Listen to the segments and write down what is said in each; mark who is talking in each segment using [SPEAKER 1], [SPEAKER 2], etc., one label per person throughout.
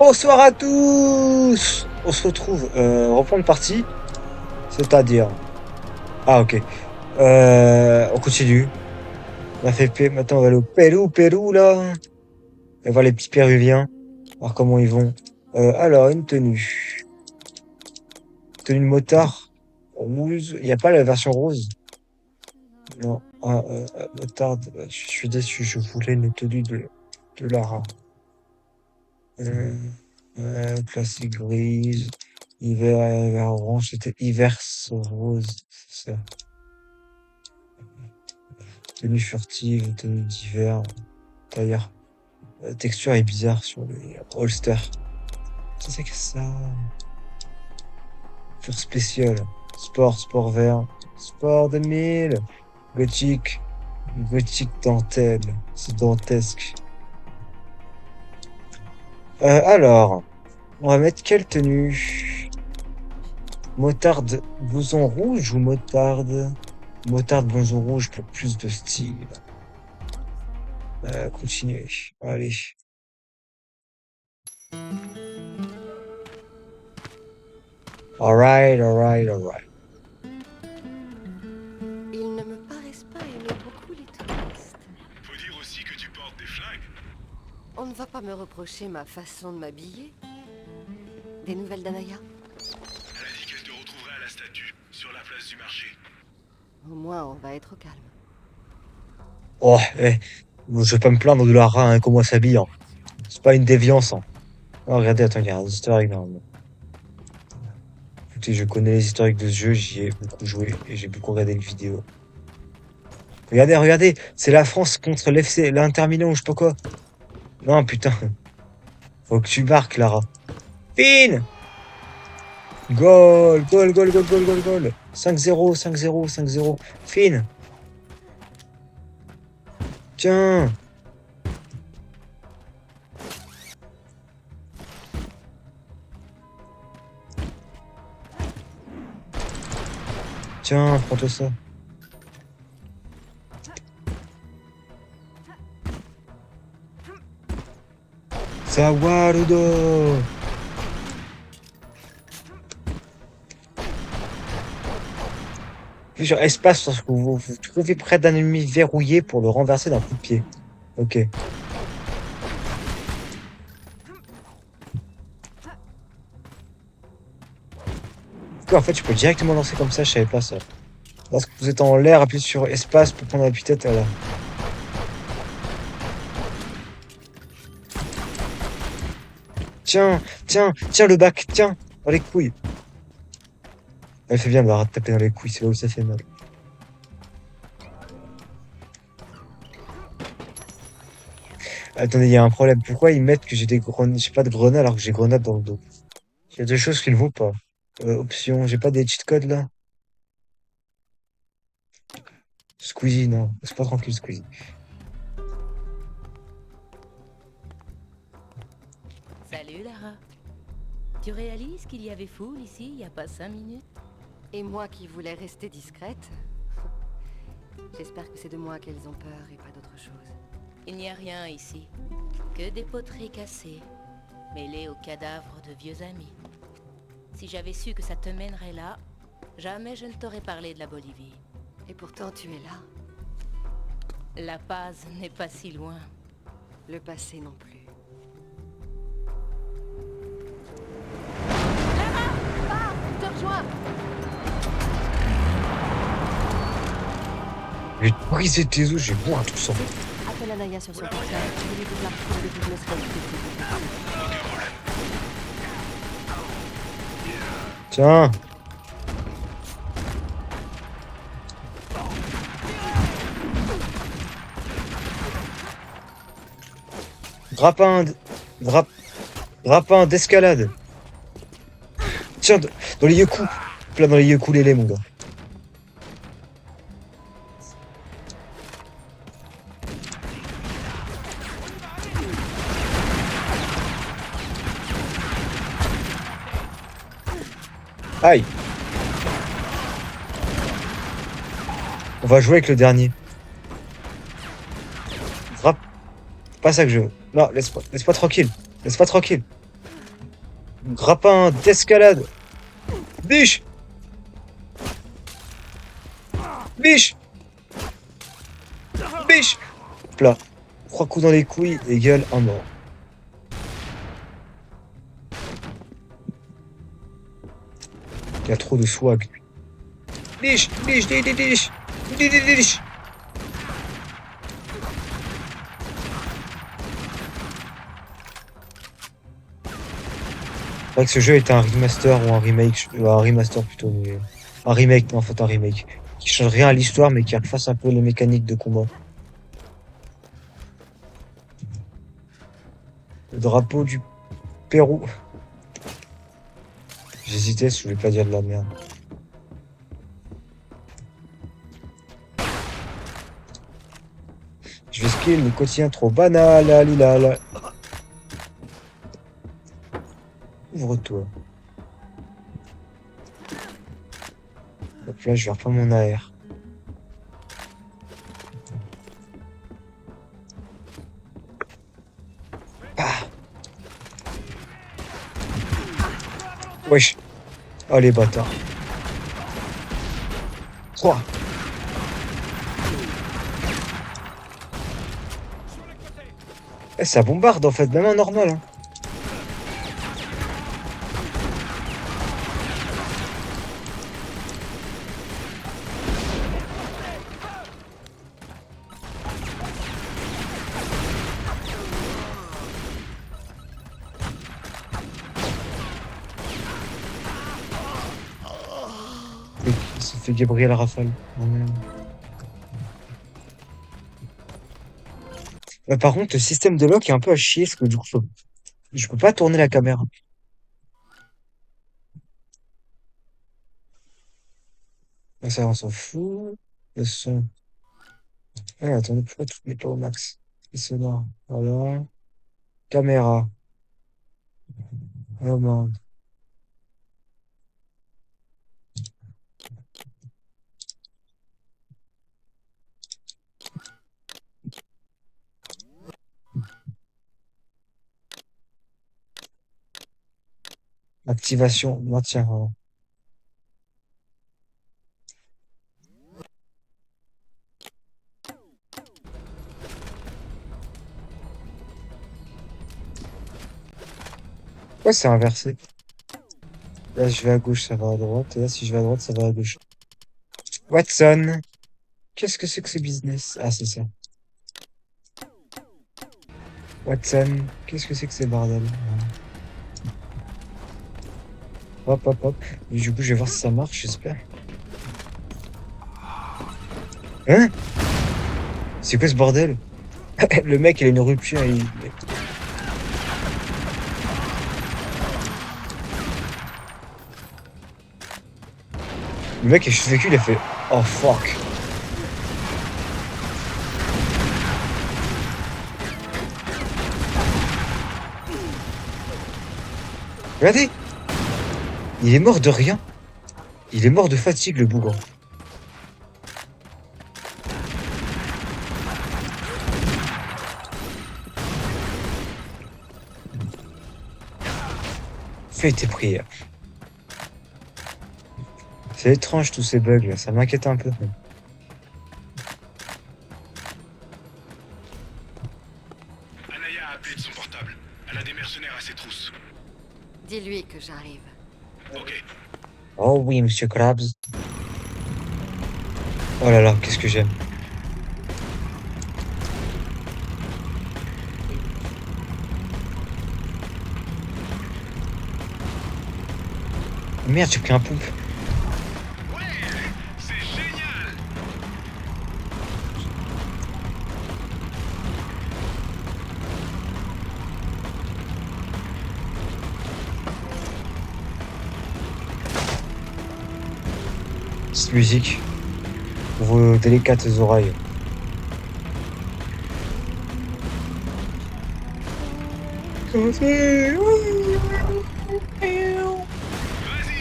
[SPEAKER 1] Bonsoir à tous. On se retrouve, reprendre partie, c'est-à-dire... Ah ok. On continue. On a fait maintenant on va aller au Pérou là. On va voir les petits Péruviens, voir comment ils vont. Alors, une tenue. Tenue de motard rouge. Il n'y a pas la version rose? Non. Motarde. Je suis déçu, je voulais une tenue de Lara. Euh, classique grise. Hiver orange, c'était hiver rose. C'est ça. Tenue furtive, tenue d'hiver. D'ailleurs, la texture est bizarre sur les holsters. C'est que ça. Fur spécial. Sport vert. Sport 2000. Gothique. Gothique dentelle. C'est dantesque. Alors, on va mettre quelle tenue? Motarde blouson rouge ou motarde? Motarde blouson rouge pour plus de style. Continuer. Allez. Alright.
[SPEAKER 2] Ils ne me paraissent pas aimer beaucoup les touristes.
[SPEAKER 3] Faut dire aussi que tu portes des flingues.
[SPEAKER 2] On ne va pas me reprocher ma façon de m'habiller. Des nouvelles d'Anaya?
[SPEAKER 3] Elle a dit qu'elle te retrouverait à la statue, sur la place du marché.
[SPEAKER 2] Au moins, on va être au calme.
[SPEAKER 1] Oh, je vais pas me plaindre de Lara, hein, comment elle s'habille, hein. C'est pas une déviance, hein. Oh, regardez, attends, il y a un historique, normalement. Écoutez, je connais les historiques de ce jeu, j'y ai beaucoup joué et j'ai beaucoup regardé les vidéos. Regardez, c'est la France contre l'FC, l'Inter Milan ou je sais pas quoi. Non, putain. Faut que tu marques, Lara. Fine! Goal. 5-0. Fine. Tiens. Tiens, prends-toi ça. Sawarudo! Puis sur espace lorsque vous trouvez près d'un ennemi verrouillé pour le renverser d'un coup de pied. Ok. En fait, tu peux directement lancer comme ça, je savais pas ça. Lorsque vous êtes en l'air, appuyez sur espace pour prendre la tête là. Tiens le bac, tiens, dans les couilles. Elle fait bien de la taper dans les couilles, c'est là où ça fait mal. Attendez, il y a un problème. Pourquoi ils mettent que j'ai pas de grenade alors que j'ai grenade dans le dos? Il y a deux choses qu'il ne vaut pas. Option, j'ai pas des cheat codes là? Squeezie, non. C'est pas tranquille, Squeezie.
[SPEAKER 4] Salut Lara. Tu réalises qu'il y avait foule ici il y a pas 5 minutes?
[SPEAKER 2] Et moi qui voulais rester discrète? J'espère que c'est de moi qu'elles ont peur et pas d'autre chose.
[SPEAKER 4] Il n'y a rien ici. Que des poteries cassées, mêlées aux cadavres de vieux amis. Si j'avais su que ça te mènerait là, jamais je ne t'aurais parlé de la Bolivie.
[SPEAKER 2] Et pourtant, tu es là.
[SPEAKER 4] La Paz n'est pas si loin.
[SPEAKER 2] Le passé non plus. Je te rejoins!
[SPEAKER 1] J'ai brisé tes os, j'ai boire tout ça.
[SPEAKER 2] Appelle Anaya sur son portable. Je lui dis la retrouver depuis que je me serais occupée.
[SPEAKER 1] Tiens. Grappin, grappin d'escalade. Tiens, dans les yeux-coups. Plein dans les yeux-coulés, mon gars. Aïe. On va jouer avec le dernier. Frappe. Pas ça que je veux. Non, laisse-moi tranquille. Laisse-moi tranquille. Grappin d'escalade. Biche. Biche. Biche. Plat. 3 coups dans les couilles égale un mort. Il y a trop de swag. Biche. Biche. Biche. Biche. Biche. Biche. C'est vrai que ce jeu était un remaster ou un remake, un remaster plutôt, mais un remake, non, en fait un remake, qui change rien à l'histoire, mais qui refasse un peu les mécaniques de combat. Le drapeau du Pérou. J'hésitais si je voulais pas dire de la merde. Je vais skill le quotidien trop banal, lila. Ouvre-toi. Hop là, je vais reprendre mon AR. Ah. Wesh. Oh les bâtards. 3. Eh, ça bombarde en fait, même en normal. Hein. Il se fait Gabriel Rafale. Oh, merde. Par contre, le système de lock est un peu à chier, parce que du coup, je peux pas tourner la caméra. Ah, ça, on s'en fout. Le son. Ah, attendez, pourquoi tout n'est pas au max? Et c'est là. Voilà. Caméra. Oh, merde. Activation, maintien. Voilà. Ouais, c'est inversé. Là, je vais à gauche, ça va à droite. Et là, si je vais à droite, ça va à gauche. Watson. Qu'est-ce que c'est que ce business? Ah, c'est ça. Watson. Qu'est-ce que c'est que ces bordel? Hop, hop, hop. Et du coup, je vais voir si ça marche, j'espère. Hein? C'est quoi ce bordel? Le mec, il a une rupture. Le mec, il a juste vécu, il a fait oh fuck. Regardez! Il est mort de rien. Il est mort de fatigue, le bougre. Fais tes prières. C'est étrange tous ces bugs là, ça m'inquiète un peu.
[SPEAKER 3] Anaya a appelé de son portable. Elle a des mercenaires à ses trousses.
[SPEAKER 2] Dis-lui que j'arrive.
[SPEAKER 3] Ok.
[SPEAKER 1] Oh oui, monsieur Krabs. Oh là là, qu'est-ce que j'aime. Merde, j'ai pris un pompe.
[SPEAKER 3] Ouais, c'est génial.
[SPEAKER 1] Cette musique pour vos délicates oreilles.
[SPEAKER 3] Vas-y,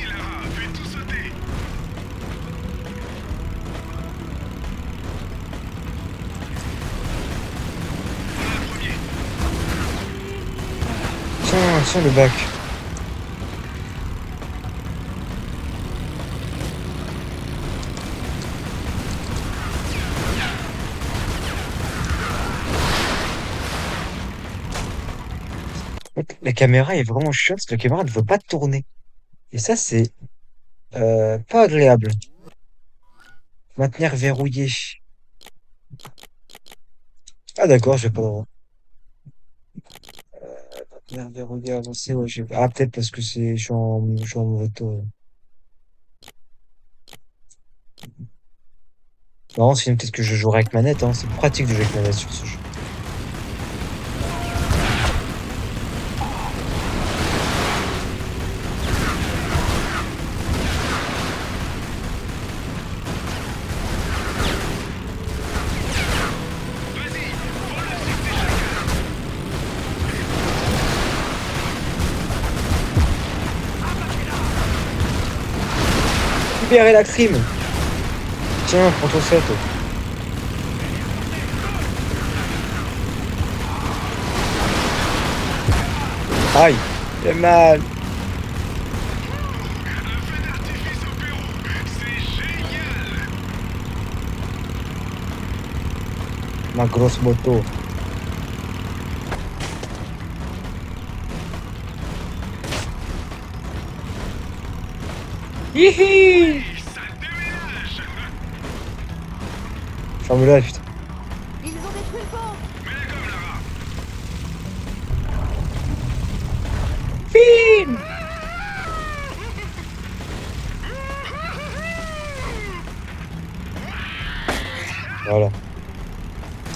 [SPEAKER 3] Lara, fais tout sauter. Voilà le premier.
[SPEAKER 1] Tiens, tiens le bac. La caméra est vraiment chiante parce que la caméra ne veut pas tourner. Et ça, c'est pas agréable. Maintenir verrouillé. Ah d'accord, j'ai pas le droit. Maintenir verrouillé, avancé, ouais, ah peut-être parce que je suis en moto. Non, sinon peut-être que je jouerai avec manette, hein. C'est pratique de jouer avec manette sur ce jeu. Libérer la crime! Tiens, prends ton set. Aïe! J'ai mal!
[SPEAKER 3] Artifice au Pérou, c'est génial.
[SPEAKER 1] Ma grosse moto. Hihi!
[SPEAKER 3] Ça déménage.
[SPEAKER 1] Ferme-la, putain.
[SPEAKER 2] Ils ont détruit le pont.
[SPEAKER 3] Mets-la comme Lara.
[SPEAKER 1] Film! Voilà.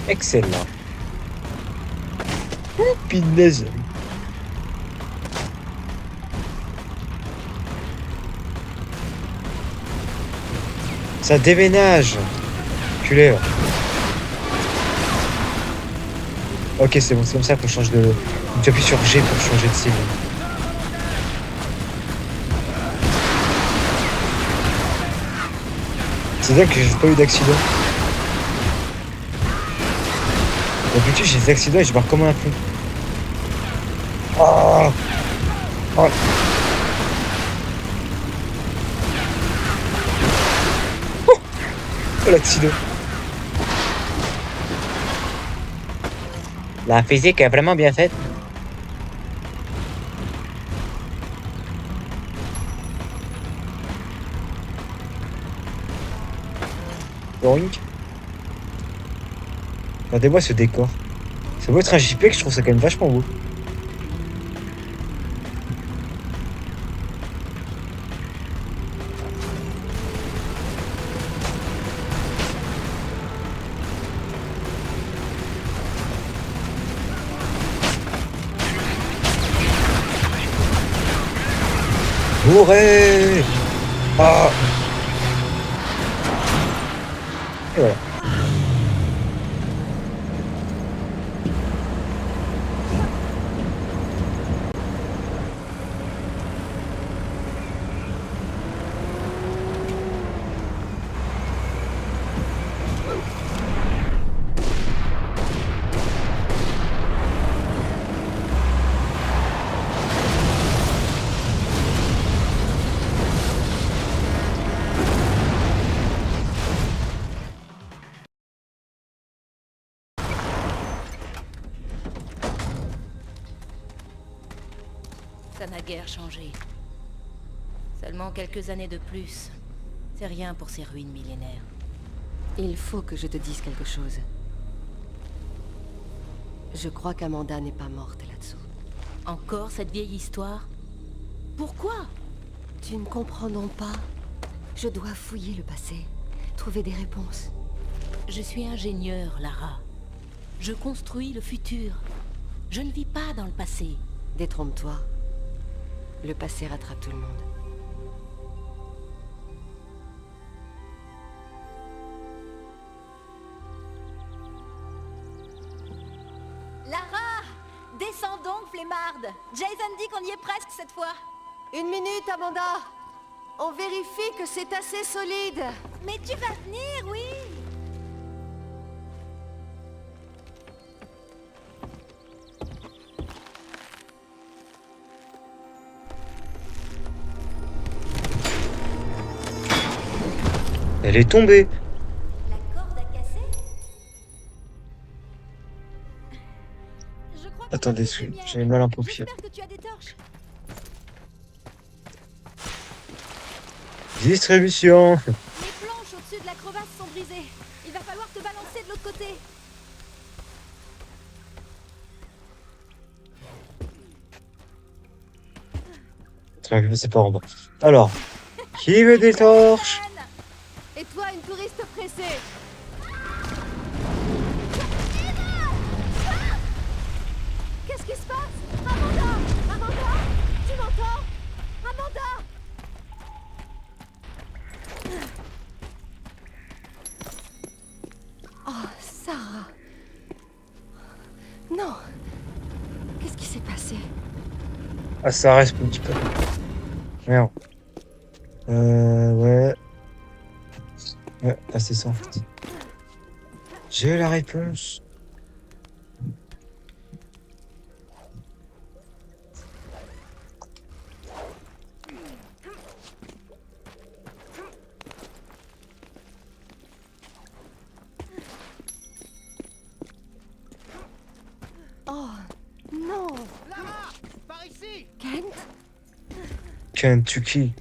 [SPEAKER 1] Excellent. Oh, punaise. Ça déménage. Culé. Ouais. Ok, c'est bon, c'est comme ça qu'on change de... Tu appuies sur G pour changer de cible. C'est dingue que j'ai pas eu d'accident. D'habitude, j'ai des accidents et je barre comme un fou. Oh, oh. Oh, l'accident. La physique est vraiment bien faite. Doink. Regardez-moi ce décor. Ça doit être un JPEG, je trouve ça quand même vachement beau. Bourré! Ah! Et voilà.
[SPEAKER 4] Ça n'a guère changé. Seulement quelques années de plus. C'est rien pour ces ruines millénaires.
[SPEAKER 2] Il faut que je te dise quelque chose. Je crois qu'Amanda n'est pas morte là-dessous.
[SPEAKER 4] Encore cette vieille histoire? Pourquoi?
[SPEAKER 2] Tu ne comprends donc pas. Je dois fouiller le passé, trouver des réponses.
[SPEAKER 4] Je suis ingénieur, Lara. Je construis le futur. Je ne vis pas dans le passé.
[SPEAKER 2] Détrompe-toi. Le passé rattrape tout le monde.
[SPEAKER 5] Lara! Descends donc, flemmarde! Jason dit qu'on y est presque cette fois.
[SPEAKER 2] Une minute, Amanda. On vérifie que c'est assez solide.
[SPEAKER 5] Mais tu vas venir, oui!
[SPEAKER 1] Elle est tombée.
[SPEAKER 5] La corde a cassé? Je crois que
[SPEAKER 1] attendez, j'ai mal en paupières.
[SPEAKER 5] J'espère que tu as des torches.
[SPEAKER 1] Distribution.
[SPEAKER 5] Les planches au-dessus de la crevasse sont brisées. Il va falloir te balancer de l'autre côté.
[SPEAKER 1] C'est pas en bas. Alors, qui veut des torches?
[SPEAKER 2] Et toi, une touriste pressée.
[SPEAKER 5] Qu'est-ce qui se passe? Amanda! Amanda! Tu m'entends? Amanda!
[SPEAKER 2] Oh, Sarah. Non. Qu'est-ce qui s'est passé?
[SPEAKER 1] Ah, ça reste un petit peu. Merde. Ouais. Ouais, ah, c'est ça en fait. J'ai la réponse.
[SPEAKER 2] Oh, non.
[SPEAKER 6] Lara, par ici.
[SPEAKER 2] Kent?
[SPEAKER 1] Kentucky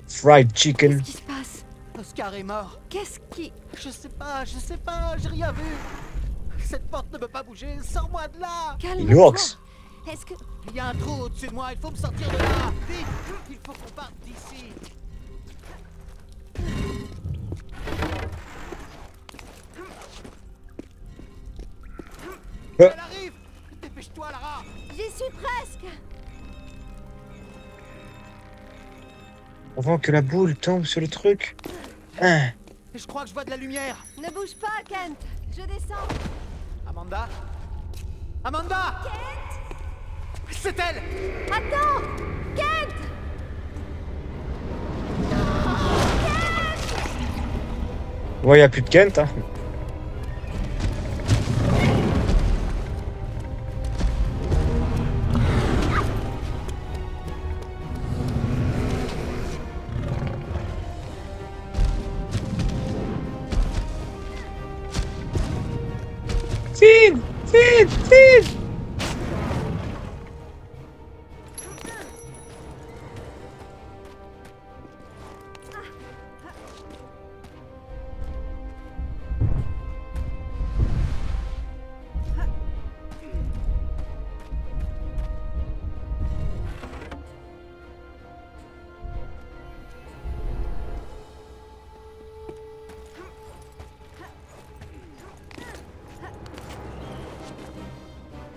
[SPEAKER 1] Fried Chicken.
[SPEAKER 2] Qu'est-ce qui se passe?
[SPEAKER 6] Oscar est mort.
[SPEAKER 2] Qu'est-ce qui...
[SPEAKER 6] Je sais pas, j'ai rien vu. Cette porte ne peut pas bouger, sors-moi de là.
[SPEAKER 2] Calme-toi.
[SPEAKER 1] Inox.
[SPEAKER 2] Est-ce que...
[SPEAKER 6] Il y a un trou au-dessus de moi, il faut me sortir de là. Vite, il faut qu'on parte d'ici. Elle arrive. Dépêche-toi, Lara.
[SPEAKER 5] J'y suis presque.
[SPEAKER 1] Avant que la boule tombe sur le truc. Hein.
[SPEAKER 6] Je crois que je vois de la lumière.
[SPEAKER 5] Ne bouge pas, Kent. Je descends.
[SPEAKER 6] Amanda. Amanda. C'est elle.
[SPEAKER 5] Attends! Kent!
[SPEAKER 1] Ouais, y a plus de Kent. Hein. Finn! Finn! Finn!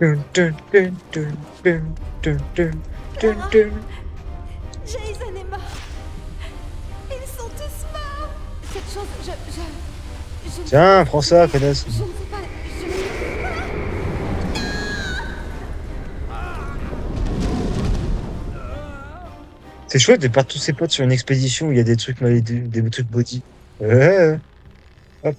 [SPEAKER 1] Dun, dun, dun, dun, dun, dun, dun, dun, dun.
[SPEAKER 5] Jason est mort. Ils sont tous morts.
[SPEAKER 2] Cette chose, je ne
[SPEAKER 1] Tiens, prends ça, connasse.
[SPEAKER 2] Je ne sais pas... Je ne...
[SPEAKER 1] C'est chouette de perdre tous ses potes sur une expédition où il y a des trucs des trucs body. Ouais. Hop.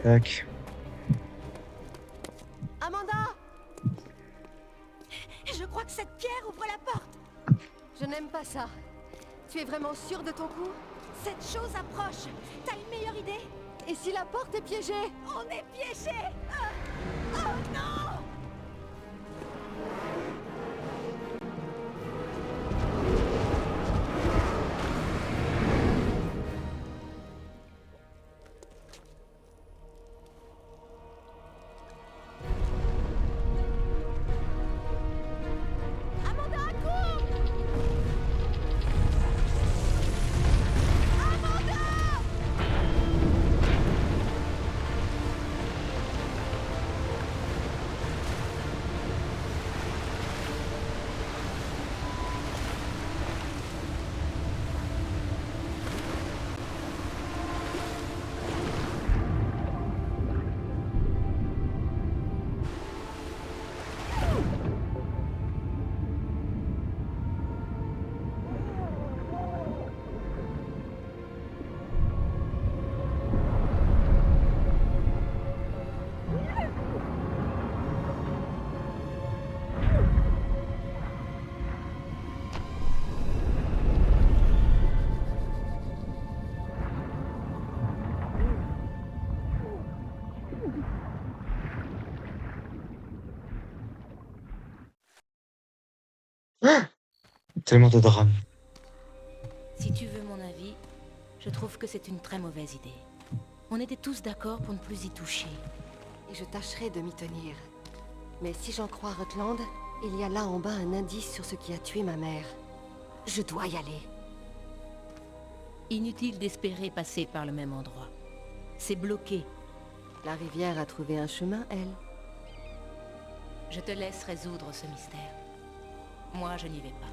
[SPEAKER 1] Tac.
[SPEAKER 5] Amanda! Je crois que cette pierre ouvre la porte.
[SPEAKER 2] Je n'aime pas ça. Tu es vraiment sûr de ton coup?
[SPEAKER 5] Cette chose approche. T'as une meilleure idée?
[SPEAKER 2] Et si la porte est piégée?
[SPEAKER 5] On est piégés! Oh non! Amanda, cours! Amanda!
[SPEAKER 1] Tellement de drame.
[SPEAKER 4] Si tu veux mon avis, je trouve que c'est une très mauvaise idée. On était tous d'accord pour ne plus y toucher.
[SPEAKER 2] Et je tâcherai de m'y tenir. Mais si j'en crois Rutland, il y a là en bas un indice sur ce qui a tué ma mère. Je dois y aller.
[SPEAKER 4] Inutile d'espérer passer par le même endroit. C'est bloqué.
[SPEAKER 2] La rivière a trouvé un chemin, elle.
[SPEAKER 4] Je te laisse résoudre ce mystère. Moi, je n'y vais pas.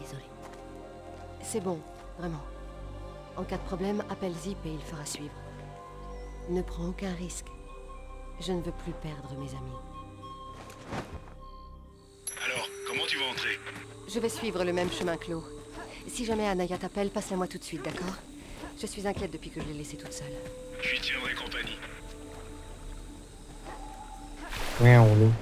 [SPEAKER 4] Désolée.
[SPEAKER 2] C'est bon, vraiment. En cas de problème, appelle Zip et il fera suivre. Ne prends aucun risque. Je ne veux plus perdre mes amis.
[SPEAKER 3] Alors, comment tu vas entrer?
[SPEAKER 2] Je vais suivre le même chemin que l'eau. Si jamais Anaya t'appelle, passe-la-moi tout de suite, d'accord? Je suis inquiète depuis que je l'ai laissée toute seule.
[SPEAKER 3] Je lui tiendrai compagnie.
[SPEAKER 1] Ouais, on l'eau.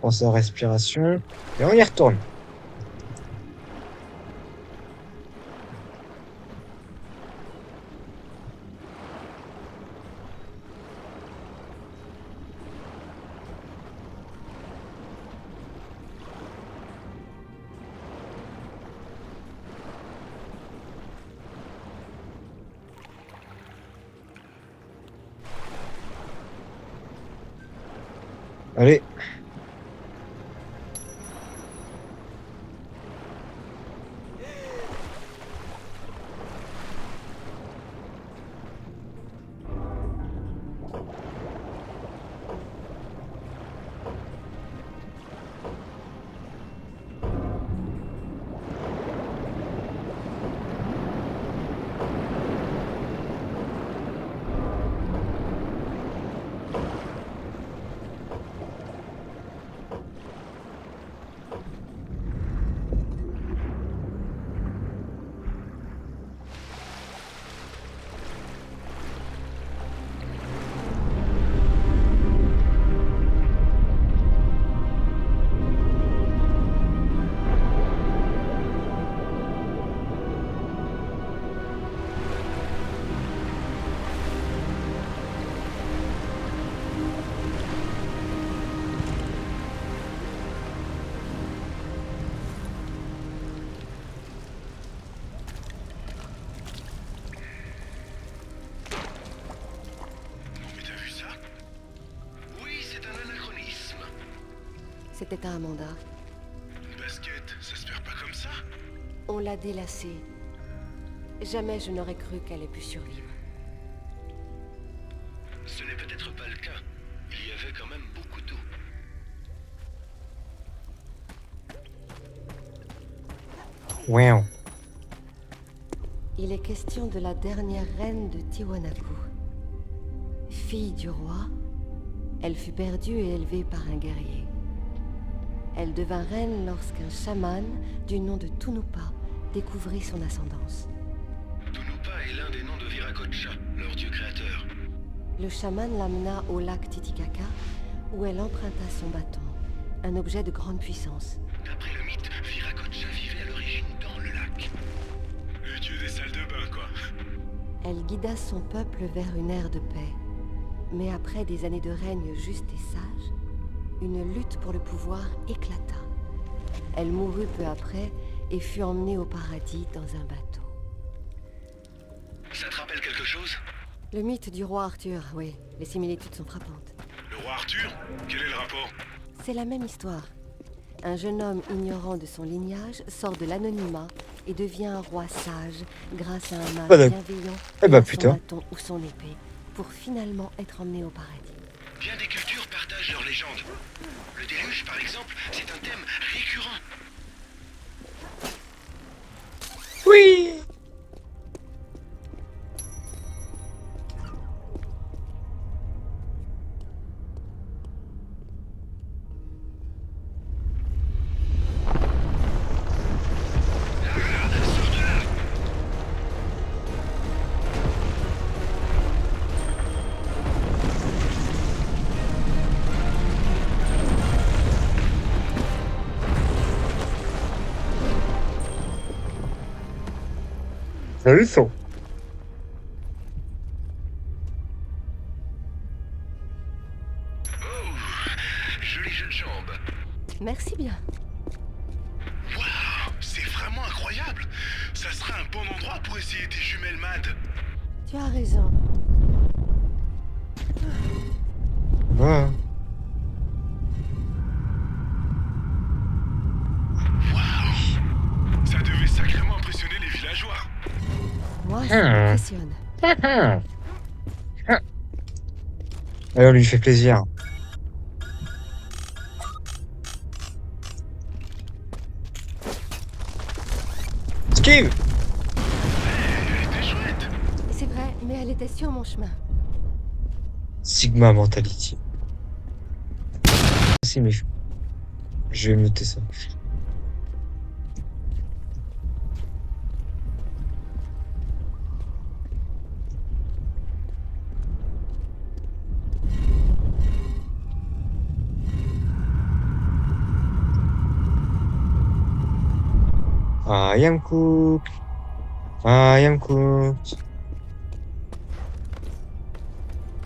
[SPEAKER 1] On sa respiration. Et on y retourne. Allez.
[SPEAKER 3] Mais t'as vu ça? Oui, c'est un anachronisme.
[SPEAKER 2] C'était à Amanda.
[SPEAKER 3] Une basket, ça se perd pas comme ça?
[SPEAKER 2] On l'a délassée. Jamais je n'aurais cru qu'elle ait pu survivre.
[SPEAKER 3] Ce n'est peut-être pas le cas. Il y avait quand même beaucoup d'eau.
[SPEAKER 1] Ouais.
[SPEAKER 2] Il est question de la dernière reine de Tiwanaku. Fille du roi, elle fut perdue et élevée par un guerrier. Elle devint reine lorsqu'un chaman du nom de Tunupa découvrit son ascendance.
[SPEAKER 3] Tunupa est l'un des noms de Viracocha, leur dieu créateur.
[SPEAKER 2] Le chaman l'amena au lac Titicaca, où elle emprunta son bâton, un objet de grande puissance.
[SPEAKER 3] D'après le mythe, Viracocha vivait à l'origine dans le lac. Le dieu des salles de bain, quoi.
[SPEAKER 2] Elle guida son peuple vers une ère de paix. Mais après des années de règne juste et sage, une lutte pour le pouvoir éclata. Elle mourut peu après et fut emmenée au paradis dans un bateau.
[SPEAKER 3] Ça te rappelle quelque chose?
[SPEAKER 2] Le mythe du roi Arthur, oui, les similitudes sont frappantes.
[SPEAKER 3] Le roi Arthur? Quel est le rapport?
[SPEAKER 2] C'est la même histoire. Un jeune homme ignorant de son lignage sort de l'anonymat et devient un roi sage grâce à un mage
[SPEAKER 1] Voilà.
[SPEAKER 2] bienveillant
[SPEAKER 1] Eh ben,
[SPEAKER 2] qui a
[SPEAKER 1] putain.
[SPEAKER 2] son bâton ou son épée pour finalement être emmené au paradis.
[SPEAKER 3] Bien des cultures partagent leurs légendes. Le déluge, par exemple, c'est un thème récurrent.
[SPEAKER 1] Oui. T'as vu ça?
[SPEAKER 3] Jolie jeune jambe.
[SPEAKER 2] Merci bien.
[SPEAKER 3] Waouh, c'est vraiment incroyable. Ça serait un bon endroit pour essayer tes jumelles MAD.
[SPEAKER 2] Tu as raison.
[SPEAKER 1] Ouais.
[SPEAKER 3] Waouh, ça devait sacrément impressionner les villageois.
[SPEAKER 2] Moi, ça m'impressionne.
[SPEAKER 1] Allez, on lui fait plaisir. Esquive!
[SPEAKER 3] Elle était chouette.
[SPEAKER 2] C'est vrai, mais elle était sur mon chemin.
[SPEAKER 1] Sigma Mentality. Si, mais je vais noter ça. I am cooked. I am cooked.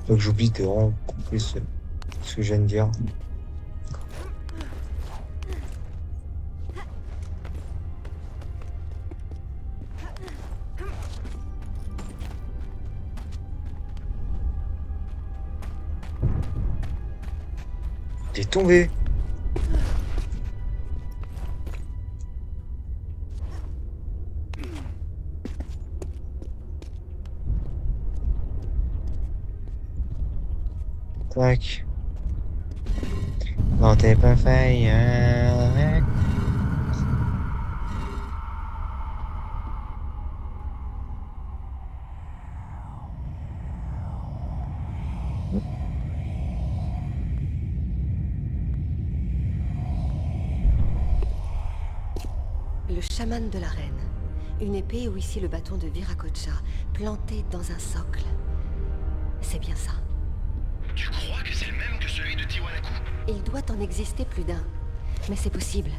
[SPEAKER 1] Donc j'oublie de vraiment couper ce que je viens de dire. T'es tombé. Tac. Non, t'es pas fait.
[SPEAKER 2] Le chaman de la reine. Une épée ou ici le bâton de Viracocha, planté dans un socle. C'est bien ça.
[SPEAKER 3] Tu crois que c'est le même que celui de Tiwanaku?
[SPEAKER 2] Il doit en exister plus d'un. Mais c'est possible.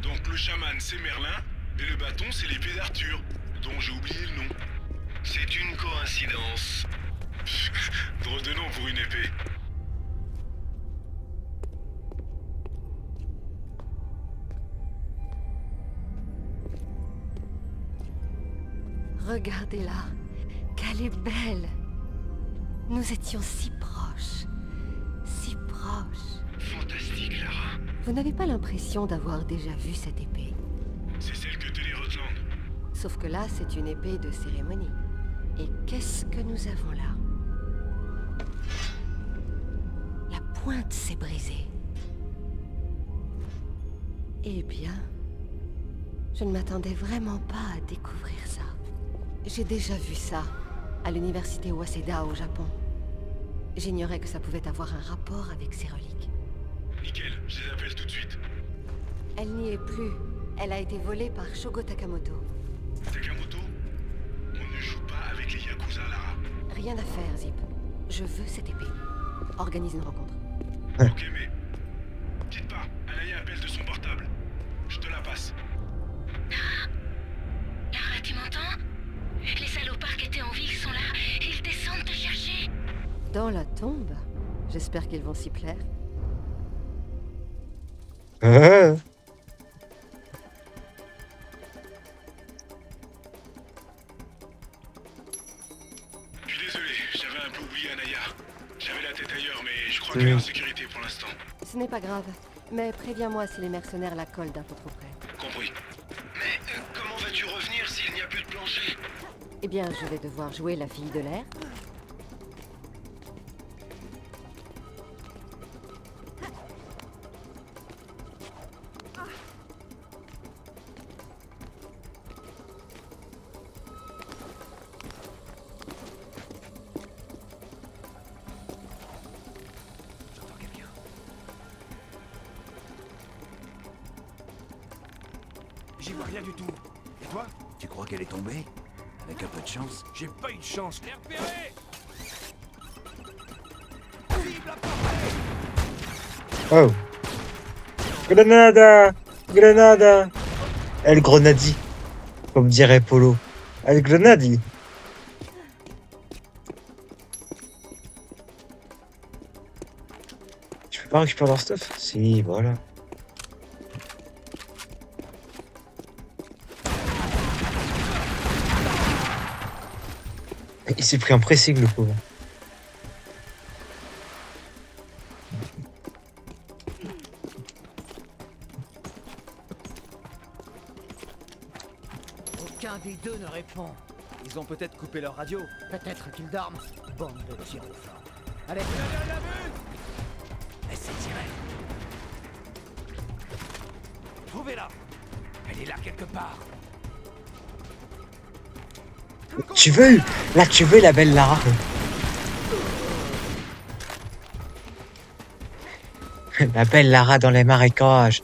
[SPEAKER 3] Donc le chaman c'est Merlin, et le bâton c'est l'épée d'Arthur, dont j'ai oublié le nom. C'est une coïncidence. Drôle de nom pour une épée.
[SPEAKER 2] Regardez-la. Qu'elle est belle. Nous étions si proches. Si proches.
[SPEAKER 3] Fantastique, Lara.
[SPEAKER 2] Vous n'avez pas l'impression d'avoir déjà vu cette épée?
[SPEAKER 3] C'est celle que tenait Rotland.
[SPEAKER 2] Sauf que là, c'est une épée de cérémonie. Et qu'est-ce que nous avons là? La pointe s'est brisée. Eh bien, je ne m'attendais vraiment pas à découvrir ça. J'ai déjà vu ça, à l'université Waseda au Japon. J'ignorais que ça pouvait avoir un rapport avec ces reliques.
[SPEAKER 3] Nickel, je les appelle tout de suite.
[SPEAKER 2] Elle n'y est plus. Elle a été volée par Shogo Takamoto.
[SPEAKER 3] Takamoto, on ne joue pas avec les Yakuza, Lara.
[SPEAKER 2] Rien à faire, Zip. Je veux cette épée. Organise une rencontre.
[SPEAKER 3] Ok, mais... Dites pas, Anaya appelle de son portable. Je te la passe.
[SPEAKER 4] Lara, tu m'entends? Les salopards qui étaient en ville sont là. Ils descendent te chercher.
[SPEAKER 2] Dans la tombe? J'espère qu'ils vont s'y plaire.
[SPEAKER 3] Je suis désolé, j'avais un peu oublié Anaya. J'avais la tête ailleurs, mais je crois qu'elle est en sécurité pour l'instant.
[SPEAKER 2] Ce n'est pas grave. Mais préviens-moi si les mercenaires la collent d'un peu trop près.
[SPEAKER 3] Compris. Mais comment vas-tu revenir s'il n'y a plus de plancher?
[SPEAKER 2] Eh bien, je vais devoir jouer la fille de l'air.
[SPEAKER 7] J'y vois rien du tout. Et toi? Tu crois qu'elle est tombée? Avec un peu de chance? J'ai pas eu de chance. L'ai repéré! Cible apportée!
[SPEAKER 1] Oh. Grenada! Grenada! El Grenadi. Comme dirait Polo. Avec grenade, il... Tu peux pas récupérer leur stuff? Si, voilà. Il s'est pris un pressing, le pauvre.
[SPEAKER 6] Aucun des deux ne répond. Ils ont peut-être coupé leur radio. Peut-être qu'ils dorment. Bande de tyrannies. Allez,
[SPEAKER 7] Laissez tirer. Trouvez-la. Elle est là quelque part.
[SPEAKER 1] Tu veux? Là, tu veux la belle Lara? La belle Lara dans les marécages.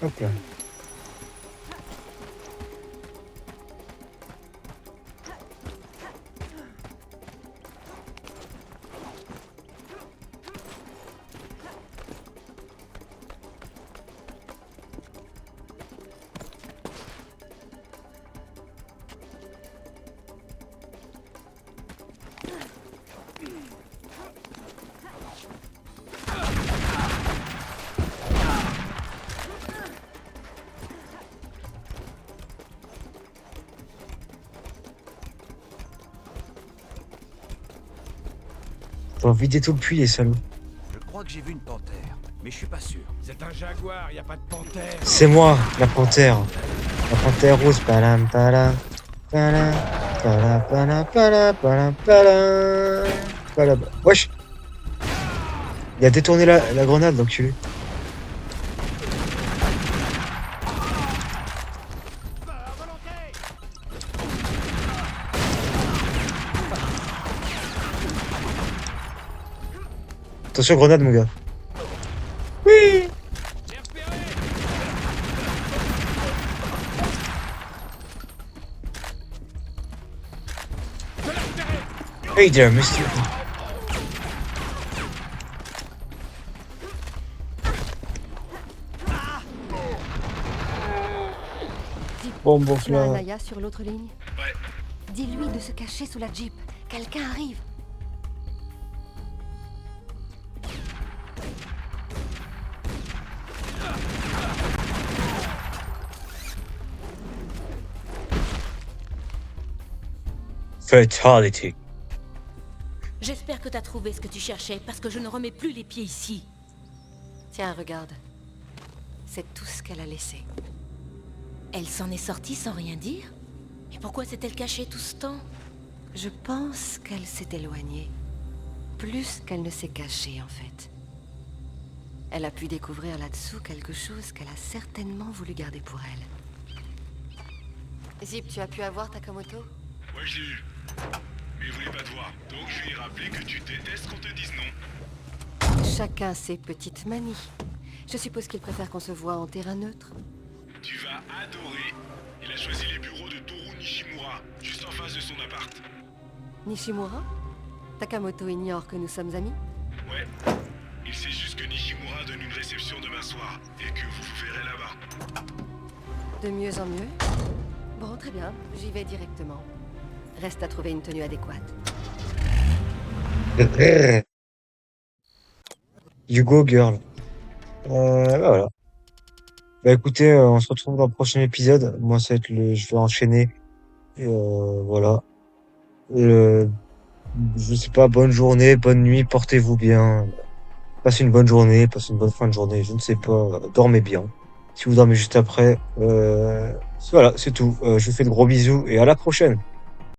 [SPEAKER 1] Hop là. Faut vider tout le puits, les salauds.
[SPEAKER 7] Je crois que j'ai vu une panthère, mais je suis pas sûr.
[SPEAKER 3] C'est un jaguar, y a pas de panthère.
[SPEAKER 1] C'est moi, la panthère. La panthère rose. Palam, palam, palam, palam, palam, palam, palam, palam, palam. Wesh. Il a détourné la grenade, l'enculé. Attention, grenade, mon gars. Oui. Hey there, monsieur. Bon,
[SPEAKER 2] Tu as un
[SPEAKER 1] là.
[SPEAKER 2] Aya sur l'autre ligne?
[SPEAKER 3] Ouais.
[SPEAKER 2] Dis-lui de se cacher sous la Jeep. Quelqu'un arrive.
[SPEAKER 1] Fatality.
[SPEAKER 4] J'espère que t'as trouvé ce que tu cherchais, parce que je ne remets plus les pieds ici.
[SPEAKER 2] Tiens, regarde. C'est tout ce qu'elle a laissé.
[SPEAKER 4] Elle s'en est sortie sans rien dire? Et pourquoi s'est-elle cachée tout ce temps?
[SPEAKER 2] Je pense qu'elle s'est éloignée. Plus qu'elle ne s'est cachée, en fait. Elle a pu découvrir là-dessous quelque chose qu'elle a certainement voulu garder pour elle. Zip, tu as pu avoir Takamoto?
[SPEAKER 3] Ouais, je l'ai eu. Mais il voulait pas te voir. Donc je lui ai rappelé que tu détestes qu'on te dise non.
[SPEAKER 2] Chacun ses petites manies. Je suppose qu'il préfère qu'on se voit en terrain neutre.
[SPEAKER 3] Tu vas adorer. Il a choisi les bureaux de Toru Nishimura, juste en face de son appart.
[SPEAKER 2] Nishimura? Takamoto ignore que nous sommes amis?
[SPEAKER 3] Ouais. Il sait juste que Nishimura donne une réception demain soir et que vous vous verrez là-bas.
[SPEAKER 2] De mieux en mieux. Bon, très bien, j'y vais directement. Reste à trouver une tenue adéquate.
[SPEAKER 1] You go, girl. Bah voilà. Bah écoutez, on se retrouve dans le prochain épisode. Moi, ça va être le... je vais enchaîner. Et voilà. Je sais pas, bonne journée, bonne nuit, portez-vous bien. Passez une bonne journée, passez une bonne fin de journée, je ne sais pas. Dormez bien. Si vous dormez juste après, voilà, c'est tout. Je vous fais de gros bisous et à la prochaine.